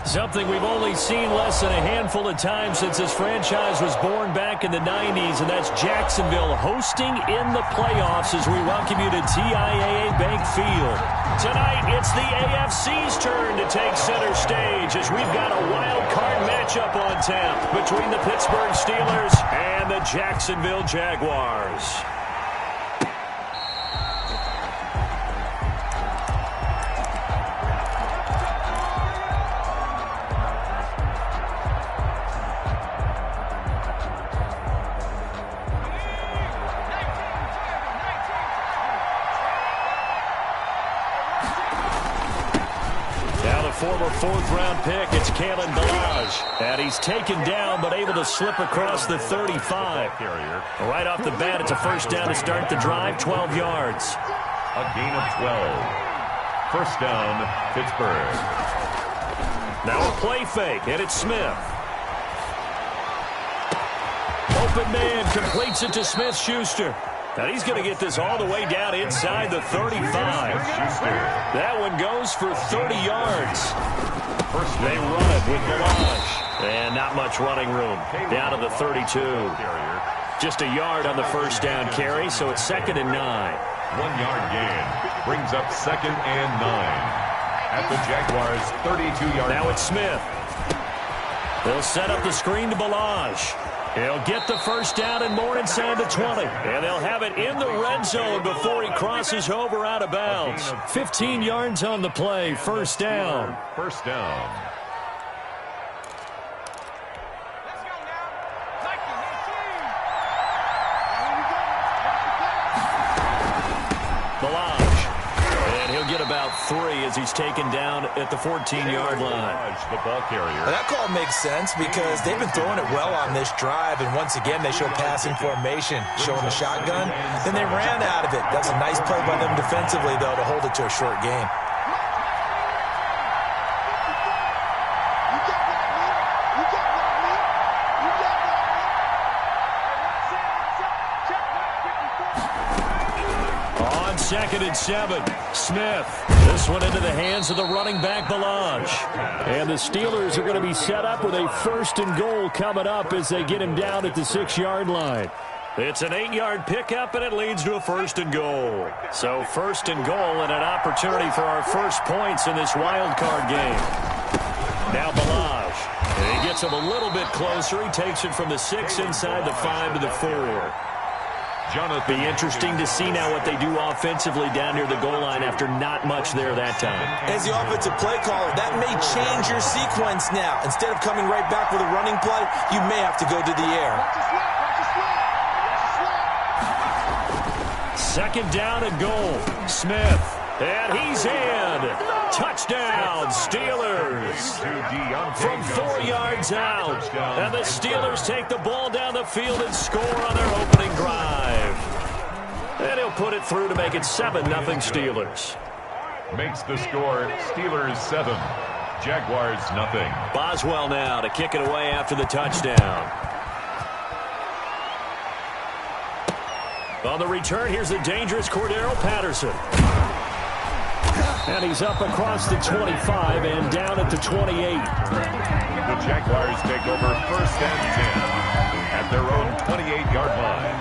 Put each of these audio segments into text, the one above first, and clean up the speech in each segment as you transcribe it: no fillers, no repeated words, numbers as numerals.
Something we've only seen less than a handful of times since this franchise was born back in the 90s, and that's Jacksonville hosting in the playoffs as we welcome you to TIAA Bank Field. Tonight, it's the AFC's turn to take center stage as we've got a wild card matchup on tap between the Pittsburgh Steelers and the Jacksonville Jaguars. Former fourth-round pick, it's Kalen Ballage. And he's taken down but able to slip across the 35. Right off the bat, it's a first down to start the drive, 12 yards. A gain of 12. First down, Pittsburgh. Now a play fake, and it's Smith. Open man completes it to Smith-Schuster. And he's going to get this all the way down inside the 35. That one goes for 30 yards. They run it with Ballage. And not much running room. Down to the 32. Just a yard on the first down carry, so it's 2nd and 9. 1 yard gain brings up 2nd and 9. At the Jaguars' 32-yard line. Now it's Smith. They'll set up the screen to Ballage. He'll get the first down and more inside the 20. And they'll have it in the red zone before he crosses over out of bounds. 15 yards on the play. First down. First down. Ballage. And he'll get about 3 as he's taken down at the 14-yard line. The ball carrier. Well, that call makes sense because they've been throwing it well on this drive, and once again they show passing formation, showing the shotgun. Then they ran out of it. That's a nice play by them defensively, though, to hold it to a short game. On 2nd and 7, Smith. This one into the hands of the running back, Ballage. And the Steelers are going to be set up with a 1st and goal coming up as they get him down at the 6-yard line. It's an 8-yard pickup, and it leads to a 1st and goal. So 1st and goal and an opportunity for our first points in this wild card game. Now Ballage. And he gets him a little bit closer. He takes it from the 6 inside the 5 to the 4. Be interesting to see now what they do offensively down near the goal line after not much there that time. As the offensive play caller, that may change your sequence now. Instead of coming right back with a running play, you may have to go to the air. 2nd down and goal. Smith. And he's in. Touchdown, Steelers. From 4 yards out. And the Steelers take the ball down the field and score on their opening drive. And he'll put it through to make it 7-0 Steelers. Makes the score Steelers 7, Jaguars nothing. Boswell now to kick it away after the touchdown. On the return, here's the dangerous Cordero Patterson. And he's up across the 25 and down at the 28. The Jaguars take over 1st and 10 at their own 28-yard line.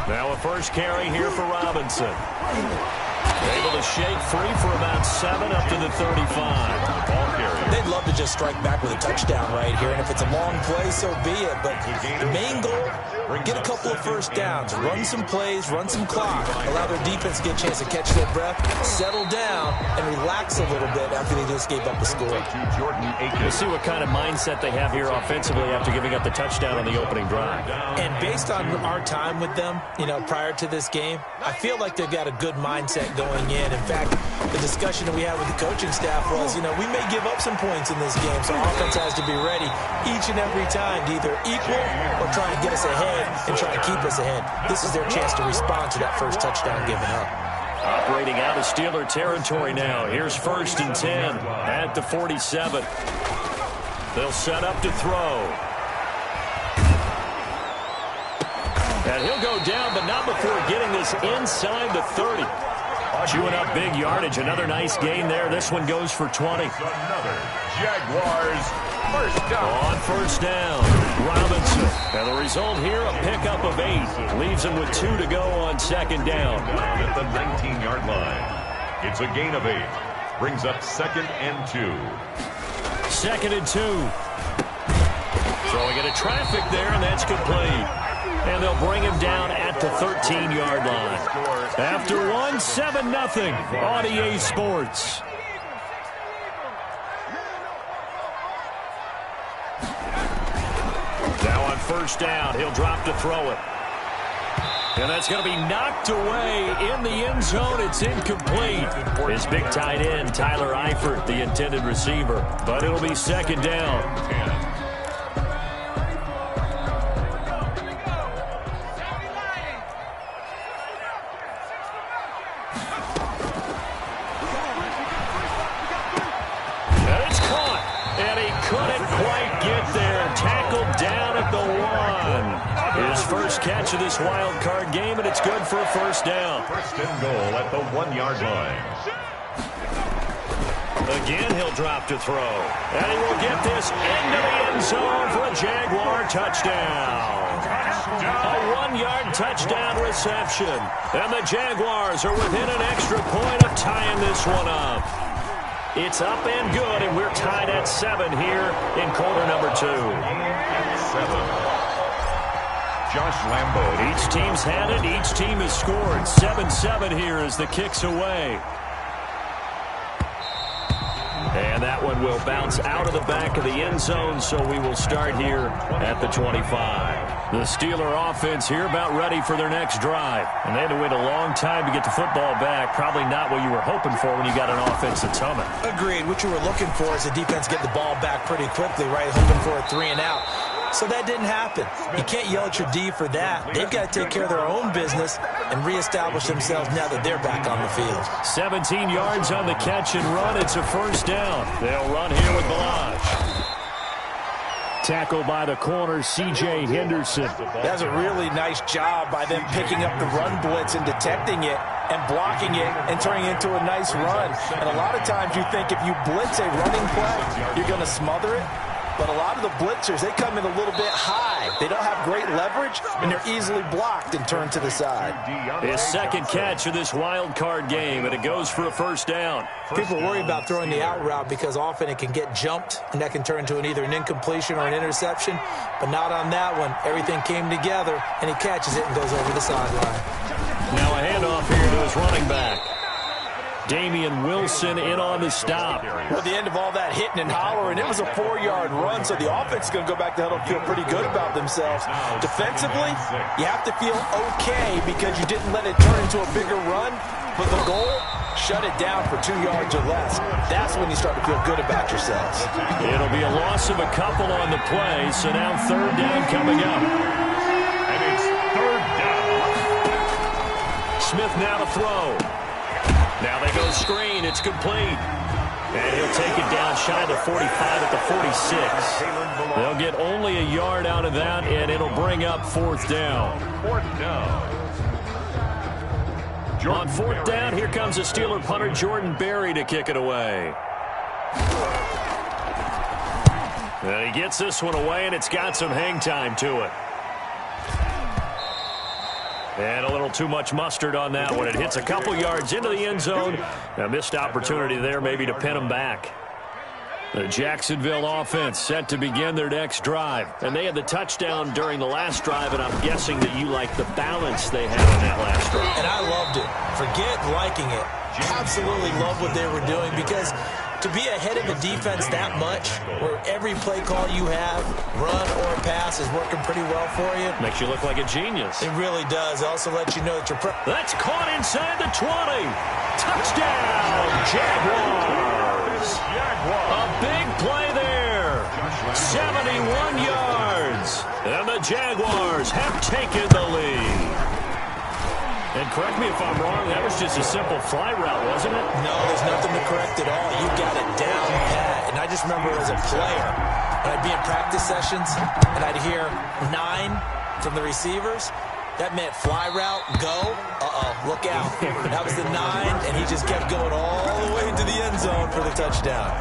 Now a first carry here for Robinson. Able to shake free for about 7 up to the 35. Ball carrier. They'd love to just strike back with a touchdown right here, and if it's a long play, so be it. But the main goal, get a couple of first downs, run some plays, run some clock, allow their defense to get a chance to catch their breath, settle down, and relax a little bit after they just gave up the score. We'll see what kind of mindset they have here offensively after giving up the touchdown on the opening drive. And based on our time with them, prior to this game, I feel like they've got a good mindset going in. In fact, the discussion that we had with the coaching staff was, you know, we may give up some points in this game, so offense has to be ready each and every time to either equal or try and get us ahead and try and keep us ahead. This is their chance to respond to that first touchdown given up. Operating out of Steeler territory now. Here's 1st and 10 at the 47. They'll set up to throw. And he'll go down, but not before getting this inside the 30. Chewing up big yardage. Another nice gain there. This one goes for 20. Another Jaguars first down. On 1st down, Robinson. And the result here, a pickup of 8. Leaves him with 2 to go on 2nd down. At the 19-yard line. It's a gain of 8. Brings up 2nd and 2. 2nd and 2. Throwing into traffic there, and that's complete. And they'll bring him down at the 13-yard line. After one, 7-0 on EA Sports. Now on 1st down, he'll drop to throw it. And that's going to be knocked away in the end zone. It's incomplete. His big tight end, Tyler Eifert, the intended receiver. But it'll be 2nd down. Catch of this wild card game, and it's good for a 1st down. 1st and goal at the 1-yard line. Again, he'll drop to throw. And he will get this into the end zone for a Jaguar touchdown. A 1-yard touchdown reception. And the Jaguars are within an extra point of tying this one up. It's up and good, and we're tied at 7 here in quarter number 2. 7. Josh Lambo. Each team's had it. Each team has scored. 7-7 here as the kick's away. And that one will bounce out of the back of the end zone, so we will start here at the 25. The Steeler offense here about ready for their next drive. And they had to wait a long time to get the football back. Probably not what you were hoping for when you got an offense that's humming. Agreed. What you were looking for is the defense get the ball back pretty quickly, right? Hoping for a 3 and out. So that didn't happen. You can't yell at your D for that. They've got to take care of their own business and reestablish themselves now that they're back on the field. 17 yards on the catch and run. It's a 1st down. They'll run here with Balazs. Tackled by the corner, C.J. Henderson. That's a really nice job by them picking up the run blitz and detecting it and blocking it and turning it into a nice run. And a lot of times you think if you blitz a running play, you're going to smother it. But a lot of the blitzers, they come in a little bit high. They don't have great leverage, and they're easily blocked and turned to the side. His 2nd catch of this wild card game, and it goes for a 1st down. People worry about throwing the out route because often it can get jumped, and that can turn into either an incompletion or an interception. But not on that one. Everything came together, and he catches it and goes over the sideline. Now a handoff here to his running back. Damian Wilson in on the stop. Well, at the end of all that hitting and hollering, it was a 4-yard run, so the offense is going to go back to huddle and feel pretty good about themselves. Defensively, you have to feel okay because you didn't let it turn into a bigger run, but the goal, shut it down for 2 yards or less. That's when you start to feel good about yourselves. It'll be a loss of a couple on the play, so now 3rd down coming up. And it's 3rd down. Smith now to throw. Now they go screen. It's complete. And he'll take it down shy of the 45 at the 46. They'll get only a yard out of that, and it'll bring up 4th down. 4th down. On 4th down, here comes the Steeler punter, Jordan Berry, to kick it away. And he gets this one away, and it's got some hang time to it. And a little too much mustard on that one. It hits a couple yards into the end zone. A missed opportunity there maybe to pin them back. The Jacksonville offense set to begin their next drive. And they had the touchdown during the last drive, and I'm guessing that you like the balance they had on that last drive. And I loved it. Forget liking it. Absolutely love what they were doing because To be ahead of the defense that much, where every play call you have, run or pass, is working pretty well for you. Makes you look like a genius. It really does. It also lets you know that you're That's caught inside the 20. Touchdown, Jaguars. A big play there. 71 yards. And the Jaguars have taken the lead. And correct me if I'm wrong, that was just a simple fly route, wasn't it? No, there's nothing to correct at all. You got it down pat. And I just remember as a player, when I'd be in practice sessions and I'd hear 9 from the receivers, that meant fly route, go, look out. That was the 9, and he just kept going all the way to the end zone for the touchdown.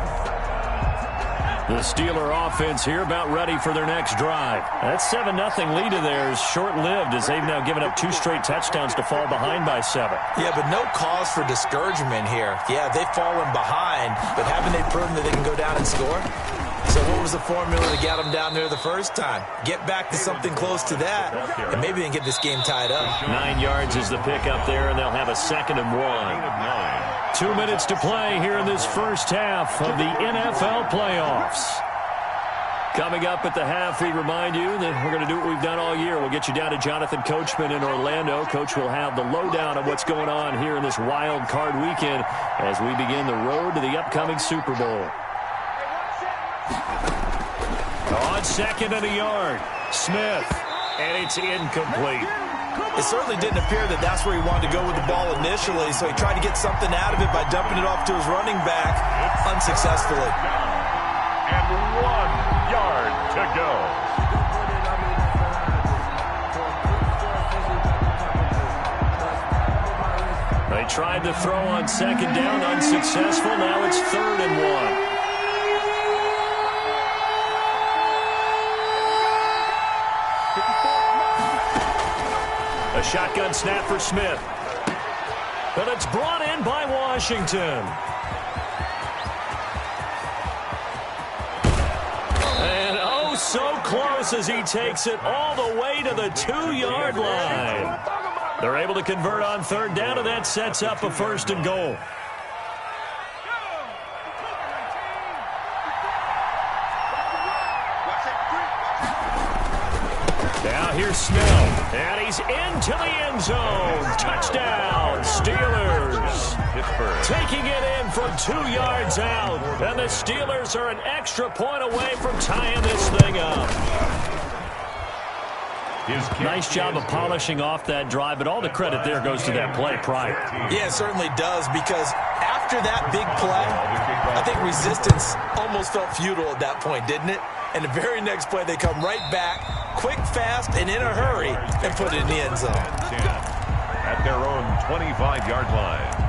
The Steeler offense here about ready for their next drive. That 7-0 lead of theirs short-lived as they've now given up 2 straight touchdowns to fall behind by 7. Yeah, but no cause for discouragement here. Yeah, they've fallen behind, but haven't they proven that they can go down and score? So what was the formula to get them down there the first time? Get back to something close to that, and maybe they can get this game tied up. 9 yards is the pickup there, and they'll have a 2nd and 1. 2 minutes to play here in this first half of the NFL playoffs. Coming up at the half, we remind you that we're going to do what we've done all year. We'll get you down to Jonathan Coachman in Orlando. Coach will have the lowdown of what's going on here in this wild card weekend as we begin the road to the upcoming Super Bowl. On 2nd and a yard, Smith, and it's incomplete. It certainly didn't appear that that's where he wanted to go with the ball initially, so he tried to get something out of it by dumping it off to his running back unsuccessfully. And 1 yard to go. They tried to throw on 2nd down, unsuccessful. Now it's 3rd and 1. A shotgun snap for Smith. But it's brought in by Washington. And oh, so close as he takes it all the way to the 2-yard line. They're able to convert on 3rd down, and that sets up a 1st and goal. Now here's Snell, and he's into the end zone. Touchdown, Steelers. Taking it in from 2 yards out, and the Steelers are an extra point away from tying this thing up. Nice job of polishing off that drive, but all the credit there goes to that play prior. Yeah, it certainly does, because after that big play, I think resistance almost felt futile at that point, didn't it? And the very next play, they come right back, quick, fast, and in a hurry, and put it in the end zone. At their own 25-yard line.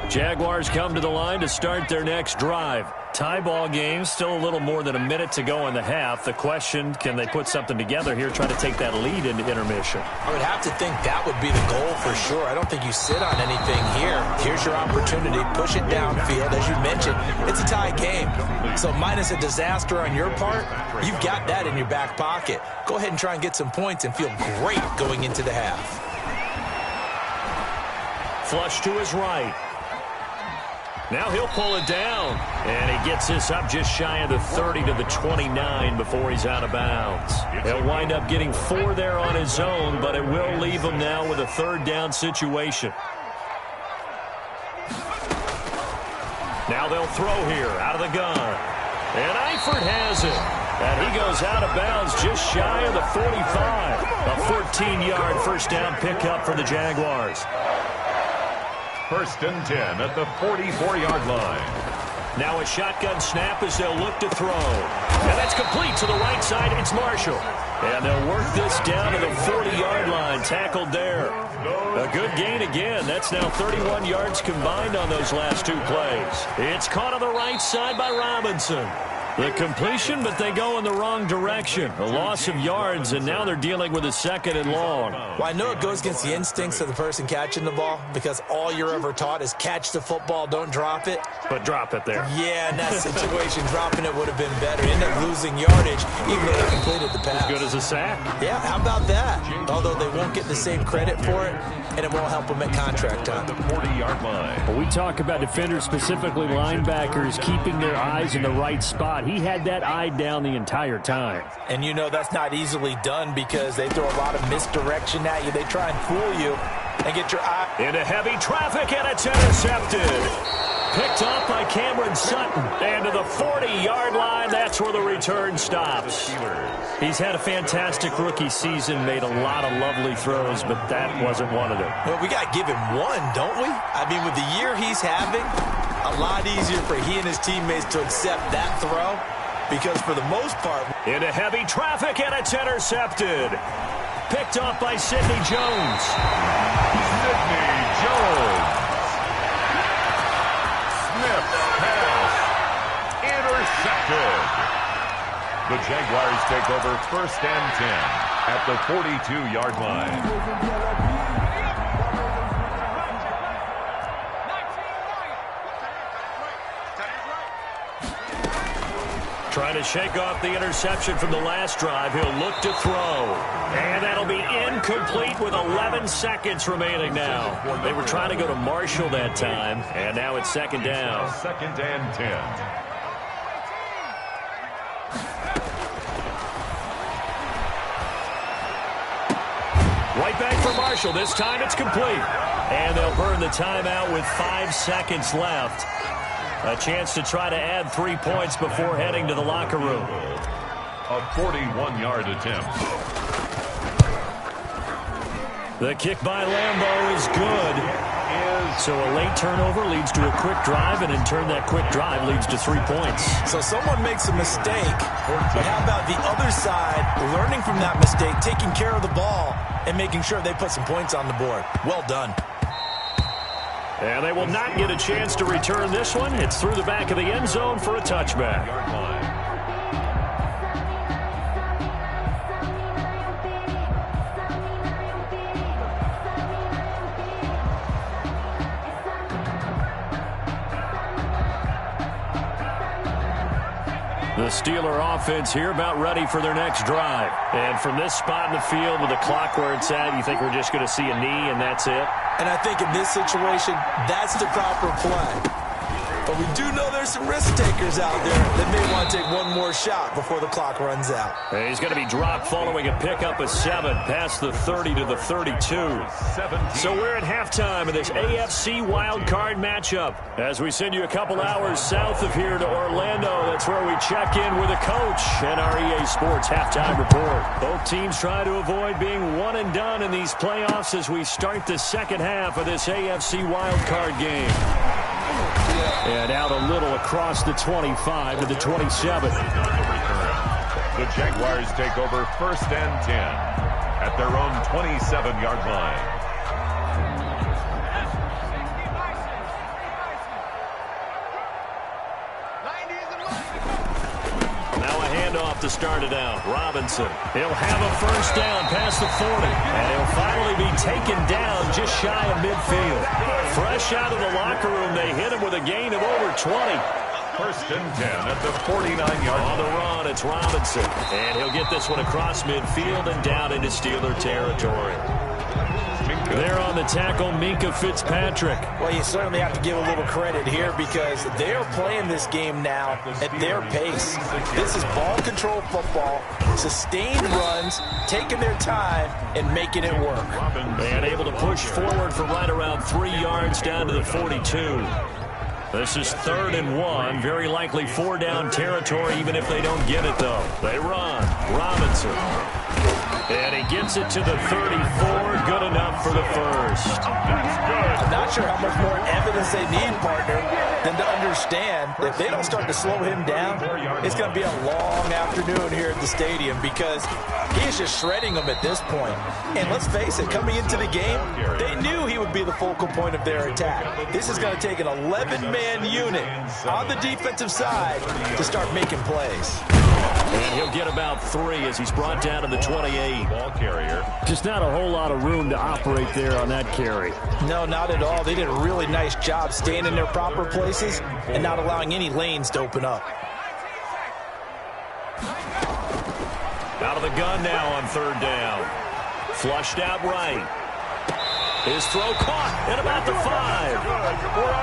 Jaguars come to the line to start their next drive. Tie ball game, still a little more than a minute to go in the half. The question, can they put something together here, try to take that lead into intermission? I would have to think that would be the goal for sure. I don't think you sit on anything here. Here's your opportunity. Push it downfield. As you mentioned, it's a tie game. So minus a disaster on your part, you've got that in your back pocket. Go ahead and try and get some points and feel great going into the half. Flush to his right. Now he'll pull it down, and he gets this up just shy of the 30 to the 29 before he's out of bounds. He'll wind up getting 4 there on his own, but it will leave him now with a 3rd down situation. Now they'll throw here out of the gun. And Eifert has it. And he goes out of bounds just shy of the 45. A 14-yard first down pickup for the Jaguars. First and 10 at the 44-yard line. Now a shotgun snap as they'll look to throw. And that's complete to the right side. It's Marshall. And they'll work this down to the 40-yard line. Tackled there. A good gain again. That's now 31 yards combined on those last two plays. It's caught on the right side by Robinson. The completion, but they go in the wrong direction. A loss of yards, and now they're dealing with a second and long. Well, I know it goes against the instincts of the person catching the ball because all you're ever taught is catch the football, don't drop it. But drop it there. Yeah, in that situation, dropping it would have been better. End up losing yardage, even though they completed the pass. As good as a sack. Yeah, how about that? Although they won't get the same credit for it, and it won't help them at contract time. The 40-yard line. When we talk about defenders, specifically linebackers, keeping their eyes in the right spot. He had that eye down the entire time. And you know that's not easily done because they throw a lot of misdirection at you. They try and fool you and get your eye. Into heavy traffic, and it's intercepted. Picked off by Cameron Sutton. And to the 40-yard line, that's where the return stops. He's had a fantastic rookie season, made a lot of lovely throws, but that wasn't one of them. Well, we got to give him one, don't we? I mean, with the year he's having, a lot easier for he and his teammates to accept that throw because for the most part. Into heavy traffic, and it's intercepted. Picked off by Sidney Jones. Sidney Jones. Smith's pass. Intercepted. The Jaguars take over first and 10 at the 42-yard line. Trying to shake off the interception from the last drive. He'll look to throw. And that'll be incomplete with 11 seconds remaining now. They were trying to go to Marshall that time, and now it's second down. Second and 10. Right back for Marshall. This time it's complete. And they'll burn the timeout with 5 seconds left. A chance to try to add 3 points before heading to the locker room. A 41-yard attempt. The kick by Lambeau is good. So a late turnover leads to a quick drive, and in turn that quick drive leads to 3 points. So someone makes a mistake, but how about the other side learning from that mistake, taking care of the ball, and making sure they put some points on the board. Well done. And they will not get a chance to return this one. It's through the back of the end zone for a touchback. The Steeler offense here about ready for their next drive. And from this spot in the field with the clock where it's at, you think we're just going to see a knee and that's it? And I think in this situation, that's the proper play. But we do know there's some risk takers out there that may want to take one more shot before the clock runs out. And he's going to be dropped following a pickup of 7 past the 30 to the 32. So we're at halftime of this AFC wildcard matchup. As we send you a couple hours south of here to Orlando, that's where we check in with a coach and our EA Sports halftime report. Both teams try to avoid being one and done in these playoffs as we start the second half of this AFC wildcard game. And out a little across the 25 to the 27. The Jaguars take over first and 10 at their own 27-yard line. Now a handoff to start it out. Robinson. He'll have a first down past the 40. And he'll finally be taken down just shy of midfield. Fresh out of the locker room, they hit him with a gain of over 20. First and 10 at the 49-yard line. On the run, it's Robinson. And he'll get this one across midfield and down into Steeler territory. There on the tackle, Minkah Fitzpatrick. Well, you certainly have to give a little credit here because they're playing this game now at their pace. This is ball control football, sustained runs, taking their time, and making it work. And able to push forward for right around 3 yards down to the 42. This is 3rd and 1. Very likely 4 down territory, even if they don't get it, though. They run. Robinson. And he gets it to the 34. Good enough for the first. That's good. I'm not sure how much more evidence they need, partner, than to understand that if they don't start to slow him down, it's going to be a long afternoon here at the stadium because he is just shredding them at this point. And let's face it, coming into the game, they knew he would be the focal point of their attack. This is going to take an 11-man unit on the defensive side to start making plays. And he'll get about 3 as he's brought down to the 28. Ball carrier. Just not a whole lot of room to operate there on that carry. No, not at all. They did a really nice job staying in their proper places and not allowing any lanes to open up. Out of the gun now on 3rd down. Flushed out right. His throw caught at about the 5.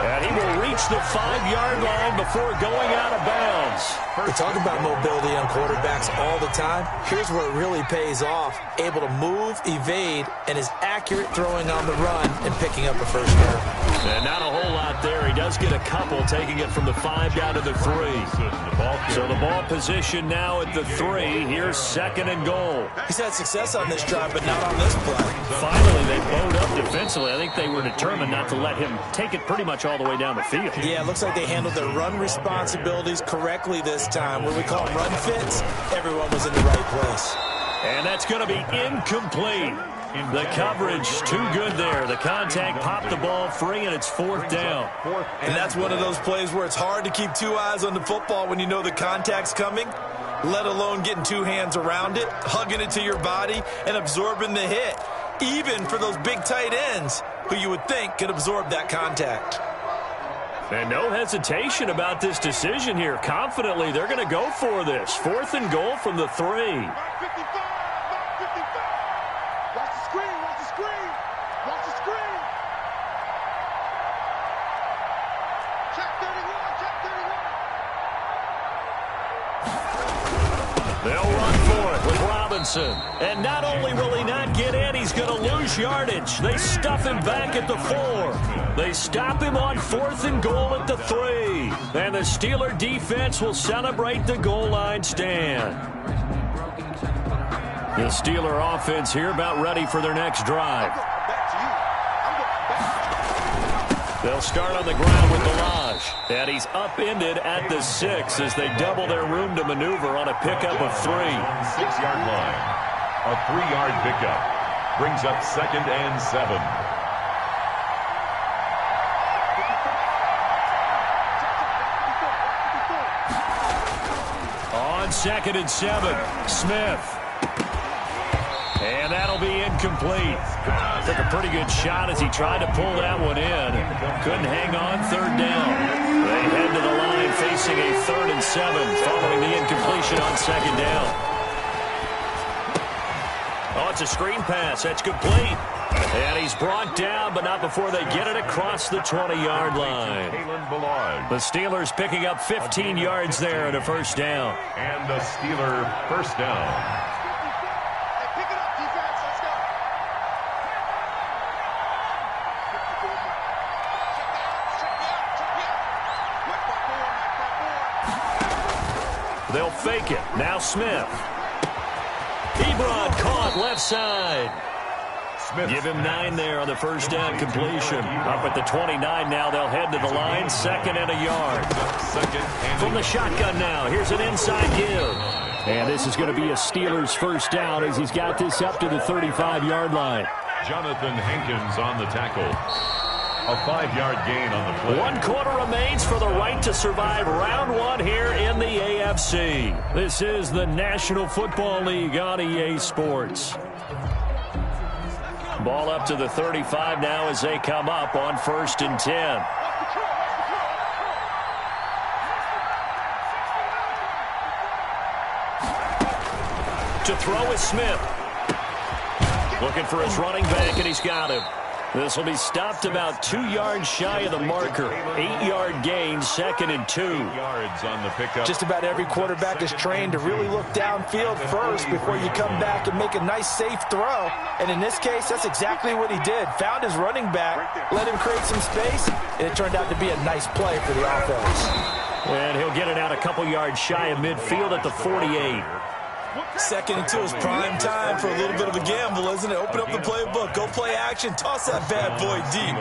And he will reach the 5-yard line before going out of bounds. We talk about mobility on quarterbacks all the time. Here's where it really pays off. Able to move, evade, and is accurate throwing on the run and picking up a first down. And not a whole lot there. He does get a couple, taking it from the 5 down to the 3. So the ball position now at the 3. Here's 2nd and goal. He's had success on this drive, but not on this play. Finally, they bowed up defensively. I think they were determined not to let him take it pretty much all the way down the field. Yeah, it looks like they handled their run responsibilities correctly this time. When we call them run fits, everyone was in the right place. And that's going to be incomplete. The coverage too good there. The contact popped the ball free, and it's 4th down. And that's one of those plays where it's hard to keep 2 eyes on the football when you know the contact's coming, let alone getting 2 hands around it, hugging it to your body, and absorbing the hit, even for those big tight ends who you would think could absorb that contact. And no hesitation about this decision here. Confidently, they're going to go for this. 4th and goal from the 3. They'll run for it with Robinson. And not only will he not get in, he's going to lose yardage. They stuff him back at the 4. They stop him on 4th and goal at the 3. And the Steeler defense will celebrate the goal line stand. The Steeler offense here about ready for their next drive. They'll start on the ground with Ballage. And he's upended at the 6 as they double their room to maneuver on a pickup of 3. 6-yard line. A 3-yard pickup. Brings up 2nd and 7. On 2nd and 7, Smith. And that'll be incomplete. Took a pretty good shot as he tried to pull that one in. Couldn't hang on 3rd down. They head to the line facing a 3rd and 7 following the incompletion on 2nd down. Oh, it's a screen pass. That's complete. And he's brought down, but not before they get it across the 20-yard line. The Steelers picking up 15 yards there at a 1st down. And the Steeler 1st down. They'll fake it. Now Smith. Ebron caught left side. Smith. Give him 9 there on the 1st down completion. Up at the 29 now. They'll head to the line. 2nd and a yard. From the shotgun now. Here's an inside give. And this is going to be a Steelers 1st down as he's got this up to the 35-yard line. Jonathan Hankins on the tackle. A 5-yard gain on the play. 1 quarter remains for the right to survive round 1 here in the AFC. This is the National Football League on EA Sports. Ball up to the 35 now as they come up on 1st and 10. To throw is Smith. Looking for his running back, and he's got him. This will be stopped about 2 yards shy of the marker. 8-yard gain, 2nd and 2. 8 yards on the pickup. Just about every quarterback is trained to really look downfield first before you come back and make a nice, safe throw. And in this case, that's exactly what he did. Found his running back, let him create some space, and it turned out to be a nice play for the offense. And he'll get it out a couple yards shy of midfield at the 48. 2nd and 2 is prime time for a little bit of a gamble, isn't it? Open up the playbook, go play action, toss that bad boy deep.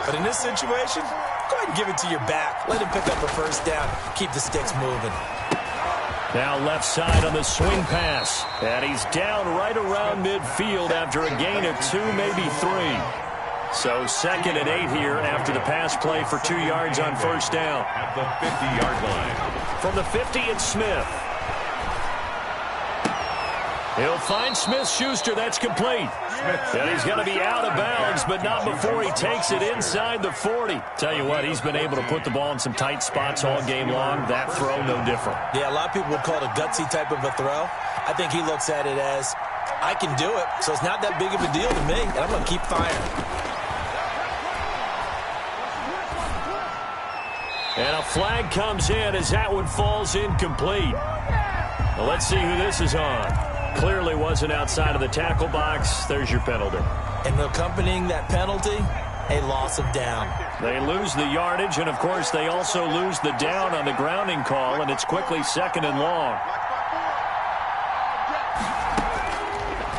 But in this situation, go ahead and give it to your back. Let him pick up a first down. Keep the sticks moving. Now left side on the swing pass. And he's down right around midfield after a gain of 2, maybe 3. So 2nd and 8 here after the pass play for 2 yards on first down. At the 50-yard line. From the 50, it's Smith. He'll find Smith-Schuster. That's complete. And he's going to be out of bounds, but not before he takes it inside the 40. Tell you what, he's been able to put the ball in some tight spots all game long. That throw, no different. Yeah, a lot of people would call it a gutsy type of a throw. I think he looks at it as, I can do it, so it's not that big of a deal to me, and I'm going to keep firing. And a flag comes in as that one falls incomplete. Well, let's see who this is on. Clearly wasn't outside of the tackle box. There's your penalty. And accompanying that penalty, a loss of down. They lose the yardage, and, of course, they also lose the down on the grounding call, and it's quickly 2nd and long.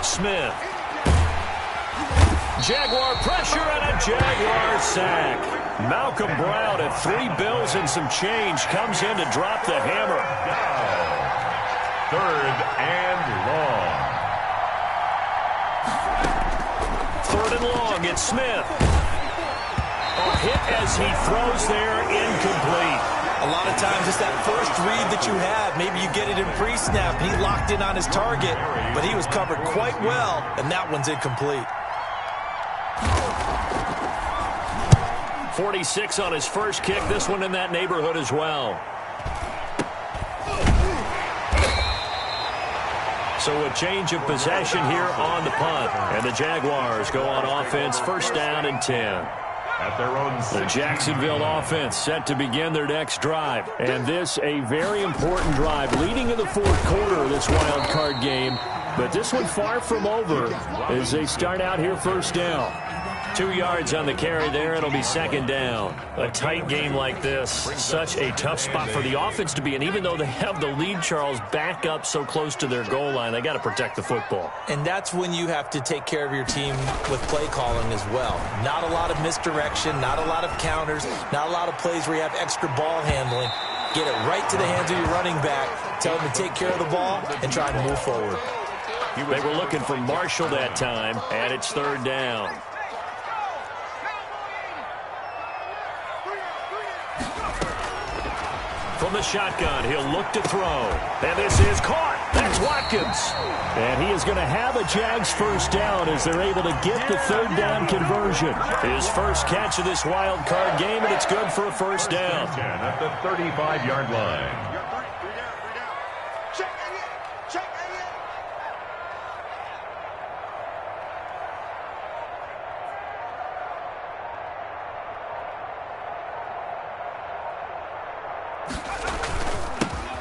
Smith. Jaguar pressure and a Jaguar sack. Malcolm Brown at 3 bills and some change comes in to drop the hammer. 3rd and long. 3rd and long, it's Smith. A hit as he throws there, incomplete. A lot of times it's that first read that you have. Maybe you get it in pre-snap. He locked in on his target, but he was covered quite well, and that one's incomplete. 46 on his first kick. This one in that neighborhood as well. So a change of possession here on the punt. And the Jaguars go on offense, first down and 10. At their own 6. The Jacksonville offense set to begin their next drive. And this a very important drive leading in the 4th quarter of this wild card game. But this one far from over as they start out here first down. 2 yards on the carry there. It'll be 2nd down. A tight game like this, such a tough spot for the offense to be in. Even though they have the lead, Charles, back up so close to their goal line, they got to protect the football. And that's when you have to take care of your team with play calling as well. Not a lot of misdirection, not a lot of counters, not a lot of plays where you have extra ball handling. Get it right to the hands of your running back. Tell them to take care of the ball and try to move forward. They were looking for Marshall that time, and it's 3rd down. From the shotgun, he'll look to throw. And this is caught. That's Watkins. And he is going to have a Jags first down as they're able to get the 3rd down conversion. His first catch of this wild card game, and it's good for a first down. At the 35-yard line.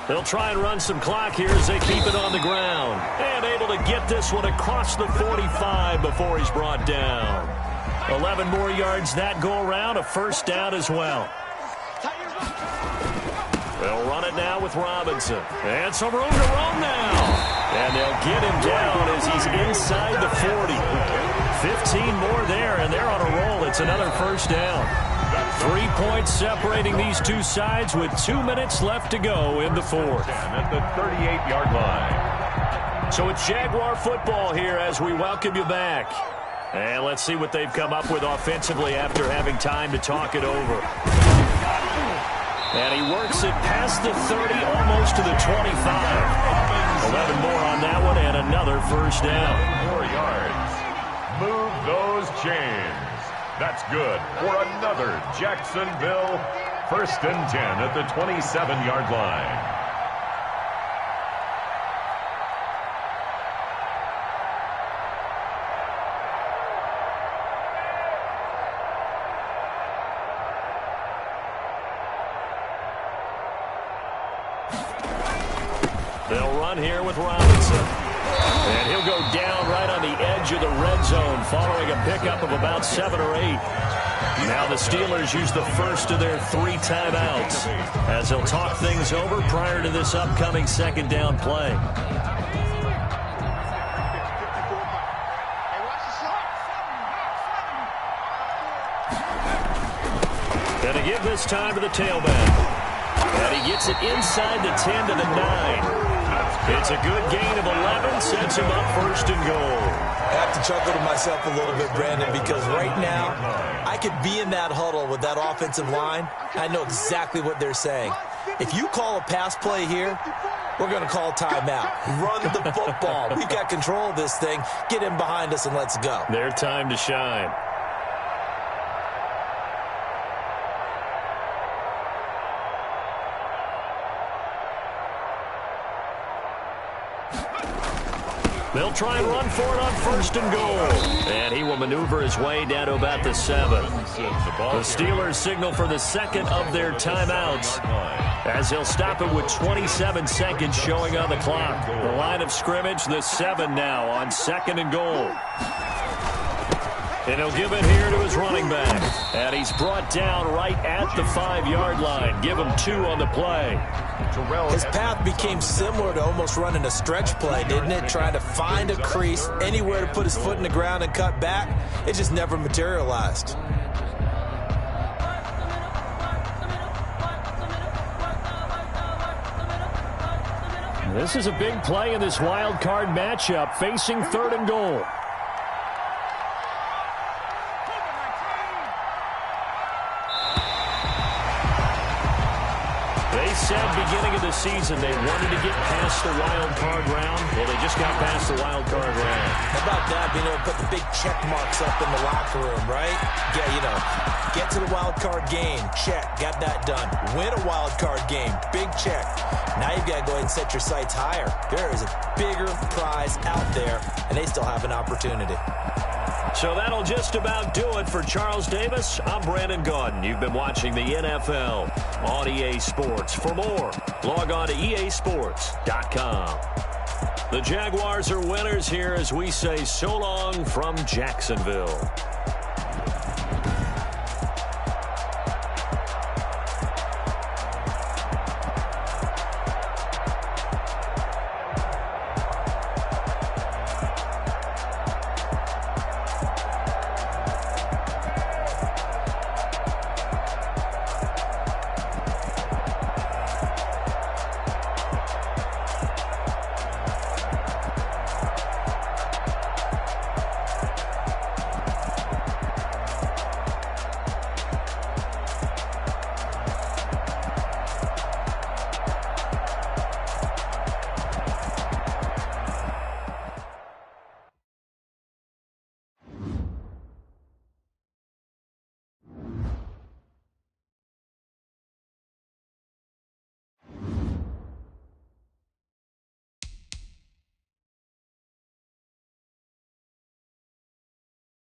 They'll try and run some clock here as they keep it on the ground. And able to get this one across the 45 before he's brought down. 11 more yards that go around, a first down as well. They'll run it now with Robinson. And some room to roam now. And they'll get him down as he's inside the 40. 15 more there, and they're on a roll. It's another first down. 3 points separating these two sides with 2 minutes left to go in the 4th. At the 38-yard line. So it's Jaguar football here as we welcome you back. And let's see what they've come up with offensively after having time to talk it over. And he works it past the 30, almost to the 25. 11 more on that one, and another first down. 4 yards. Move those chains. That's good for another Jacksonville first and 10 at the 27-yard line. run here with Robinson. And he'll go down right on the edge of the red zone following a pickup of about 7 or 8. Now the Steelers use the first of their 3 timeouts as they'll talk things over prior to this upcoming second down play. And to give this time to the tailback. And he gets it inside the 10 to the 9. It's a good gain of 11, sets him up first and goal. I have to chuckle to myself a little bit, Brandon, because right now I could be in that huddle with that offensive line. I know exactly what they're saying. If you call a pass play here, we're going to call timeout. Run the football. We've got control of this thing. Get in behind us and let's go. Their time to shine. They'll try and run for it on first and goal. And he will maneuver his way down to about the 7. The Steelers signal for the second of their timeouts as they'll stop it with 27 seconds showing on the clock. The line of scrimmage, the 7 now on second and goal. And he'll give it here to his running back. And he's brought down right at the 5-yard line. Give him 2 on the play. His path became similar to almost running a stretch play, didn't it? Trying to find a crease, anywhere to put his foot in the ground and cut back. It just never materialized. This is a big play in this wild card matchup, facing third and goal. They said beginning of the season they wanted to get past the wild card round. Well, they just got past the wild card round. How about that, being able to put the big check marks up in the locker room, right? Get to the wild card game. Check. Got that done. Win a wild card game. Big check. Now you've got to go ahead and set your sights higher. There is a bigger prize out there, and they still have an opportunity. So that'll just about do it for Charles Davis. I'm Brandon Gaudin. You've been watching the NFL on EA Sports. For more, log on to easports.com. The Jaguars are winners here as we say so long from Jacksonville.